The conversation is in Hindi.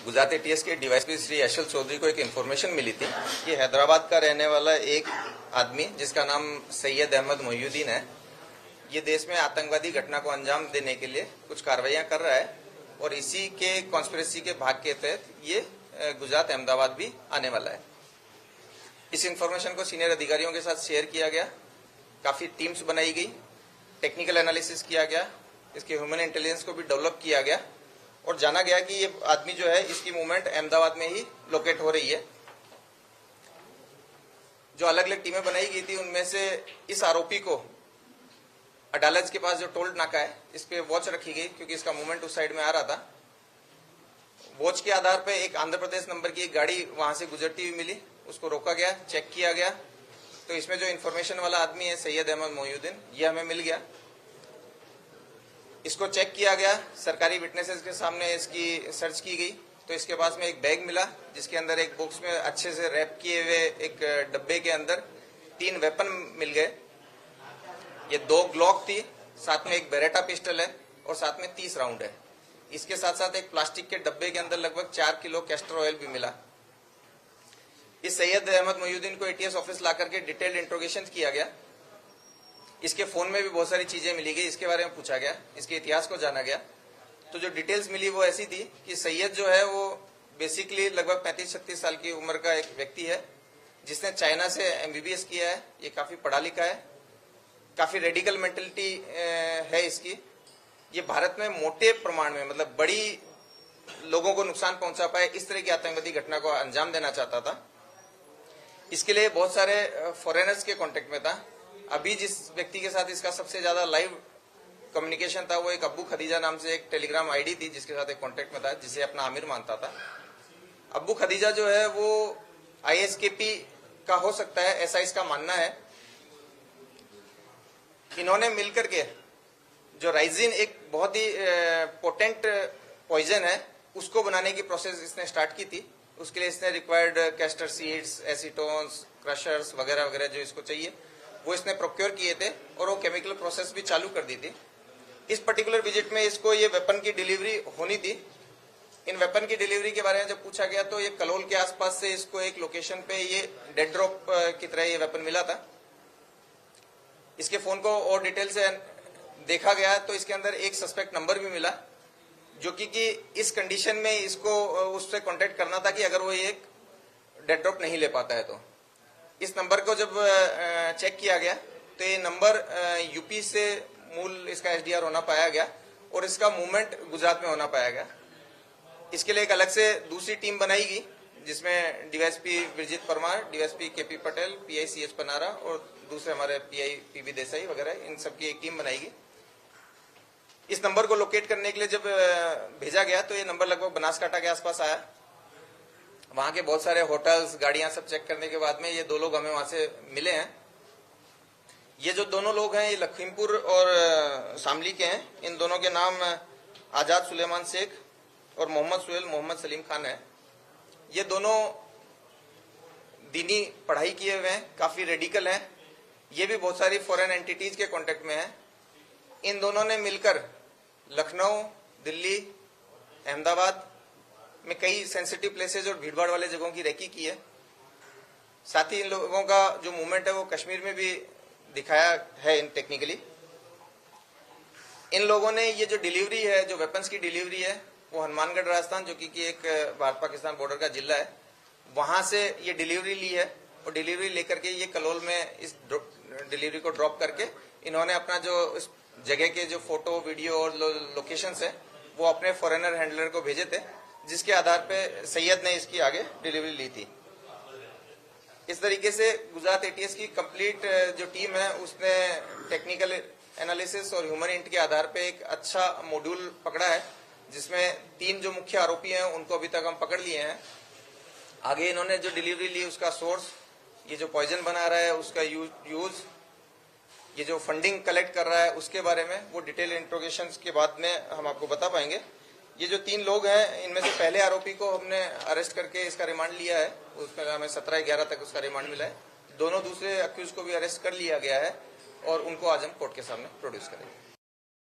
गुजरात एटीएस के डीवाईएसपी श्री यशवंत चौधरी को एक इन्फॉर्मेशन मिली थी कि हैदराबाद का रहने वाला एक आदमी जिसका नाम सैयद अहमद मोहिउद्दीन है, ये देश में आतंकवादी घटना को अंजाम देने के लिए कुछ कार्रवाइयां कर रहा है और इसी के कॉन्स्पिरेसी के भाग के तहत ये गुजरात अहमदाबाद भी आने वाला है। इस इन्फॉर्मेशन को सीनियर अधिकारियों के साथ शेयर किया गया, काफी टीम्स बनाई गई, टेक्निकल एनालिसिस किया गया, इसके ह्यूमन इंटेलिजेंस को भी डेवलप किया गया और जाना गया कि ये आदमी जो है इसकी मूवमेंट अहमदाबाद में ही लोकेट हो रही है। जो अलग अलग टीमें बनाई गई थी उनमें से इस आरोपी को अडालज के पास जो टोल नाका है इस पे वॉच रखी गई क्योंकि इसका मूवमेंट उस साइड में आ रहा था। वॉच के आधार पर एक आंध्र प्रदेश नंबर की एक गाड़ी वहां से गुजरती हुई मिली, उसको रोका गया, चेक किया गया तो इसमें जो इन्फॉर्मेशन वाला आदमी है सैयद अहमद मोहिउद्दीन, ये हमें मिल गया। इसको चेक किया गया, सरकारी विटनेसेस के सामने इसकी सर्च की गई तो इसके पास में एक बैग मिला जिसके अंदर एक बॉक्स में अच्छे से रैप किए हुए एक डब्बे के अंदर 3 वेपन मिल गए। ये 2 ग्लॉक थी, साथ में एक बेरेटा पिस्टल है और साथ में 30 राउंड है। इसके साथ साथ एक प्लास्टिक के डब्बे के अंदर लगभग 4 किलो कैस्टर ऑयल भी मिला। इस सैयद अहमद मोहिउद्दीन को एटीएस ऑफिस ला करके डिटेल्ड इंट्रोगेशन किया गया। इसके फोन में भी बहुत सारी चीजें मिली गई, इसके बारे में पूछा गया, इसके इतिहास को जाना गया। तो जो डिटेल्स मिली वो ऐसी थी कि सैयद जो है वो बेसिकली लगभग 35-36 साल की उम्र का एक व्यक्ति है जिसने चाइना से एमबीबीएस किया है। ये काफी पढ़ा लिखा है, काफी रेडिकल मेंटेलिटी है इसकी। ये भारत में मोटे प्रमाण में मतलब बड़ी लोगों को नुकसान पहुंचा पाए इस तरह की आतंकवादी घटना को अंजाम देना चाहता था। इसके लिए बहुत सारे फॉरेनर्स के कांटेक्ट में था। अभी जिस व्यक्ति के साथ इसका सबसे ज्यादा लाइव कम्युनिकेशन था वो एक अब्बू खदीजा नाम से एक टेलीग्राम आईडी थी जिसके साथ एक कांटेक्ट में था, जिसे अपना आमिर मानता था। अब्बू खदीजा जो है वो आईएसकेपी का हो सकता है, ऐसा इसका मानना है। इन्होंने मिलकर के जो राइजिन एक बहुत ही पोटेंट पॉइजन है उसको बनाने की प्रोसेस इसने स्टार्ट की थी। उसके लिए इसने रिक्वायर्ड कैस्टर सीड्स, एसीटोन्स, क्रशर्स वगैरह वगैरह जो इसको चाहिए वो इसने प्रोक्योर किए थे और वो केमिकल प्रोसेस भी चालू कर दी थी। इस पर्टिकुलर विजिट में इसको ये वेपन की डिलीवरी होनी थी। इन वेपन की डिलीवरी के बारे में जब पूछा गया तो ये कलोल के आसपास से इसको एक लोकेशन पे ये डेड ड्रॉप की तरह ये वेपन मिला था। इसके फोन को और डिटेल से देखा गया तो इसके अंदर एक सस्पेक्ट नंबर भी मिला जो कि इस कंडीशन में इसको उससे कांटेक्ट करना था कि अगर वो एक डेड ड्रॉप नहीं ले पाता है तो। इस नंबर को जब चेक किया गया तो ये नंबर यूपी से मूल इसका एसडीआर होना पाया गया और इसका मूवमेंट गुजरात में होना पाया गया। इसके लिए एक अलग से दूसरी टीम बनाई गई जिसमें DYSP Virjit Parmar, DYSP KP Patel, PI CH Panara और दूसरे हमारे पीआई पीबी देसाई वगैरह, इन सबकी एक टीम बनाई गई। इस नंबर को लोकेट करने के लिए जब भेजा गया तो ये नंबर लगभग बनासकांठा के आसपास आया। वहां के बहुत सारे होटल्स, गाड़ियां सब चेक करने के बाद में ये 2 लोग हमें वहां से मिले हैं। ये जो दोनों लोग हैं ये लखीमपुर और शामली के हैं। इन दोनों के नाम आजाद सुलेमान शेख और मोहम्मद सुहेल मोहम्मद सलीम खान है। ये दोनों दीनी पढ़ाई किए हुए हैं, काफी रेडिकल हैं। ये भी बहुत सारी फॉरेन एंटिटीज के कांटेक्ट में हैं। इन दोनों ने मिलकर लखनऊ, दिल्ली, अहमदाबाद में कई सेंसिटिव प्लेसेस और भीड़भाड़ वाले जगहों की रेकी की है। साथ ही इन लोगों का जो मूवमेंट है वो कश्मीर में भी दिखाया है इन टेक्निकली। इन लोगों ने ये जो डिलीवरी है, जो वेपन्स की डिलीवरी है, वो हनुमानगढ़ राजस्थान जो कि एक भारत पाकिस्तान बॉर्डर का जिला है, वहां से ये डिलीवरी ली है और डिलीवरी लेकर के ये कलोल में इस डिलीवरी को ड्रॉप करके इन्होंने अपना जो इस जगह के जो फोटो, वीडियो और लोकेशंस है वो अपने फॉरेनर हैंडलर को भेजे थे, जिसके आधार पे सैयद ने इसकी आगे डिलीवरी ली थी। इस तरीके से गुजरात एटीएस की कंप्लीट जो टीम है उसने टेक्निकल एनालिसिस और ह्यूमन इंट के आधार पे एक अच्छा मॉड्यूल पकड़ा है जिसमें 3 जो मुख्य आरोपी हैं उनको अभी तक हम पकड़ लिए हैं। आगे इन्होंने जो डिलीवरी ली उसका सोर्स, ये जो पॉइजन बना रहा है उसका यूज, ये जो फंडिंग कलेक्ट कर रहा है उसके बारे में वो डिटेल इंट्रोगेशन के बाद में हम आपको बता पाएंगे। ये जो 3 लोग हैं इनमें से पहले आरोपी को हमने अरेस्ट करके इसका रिमांड लिया है, उसमें हमें 17/11 तक उसका रिमांड मिला है। दोनों दूसरे अक्यूज को भी अरेस्ट कर लिया गया है और उनको आज हम कोर्ट के सामने प्रोड्यूस करेंगे।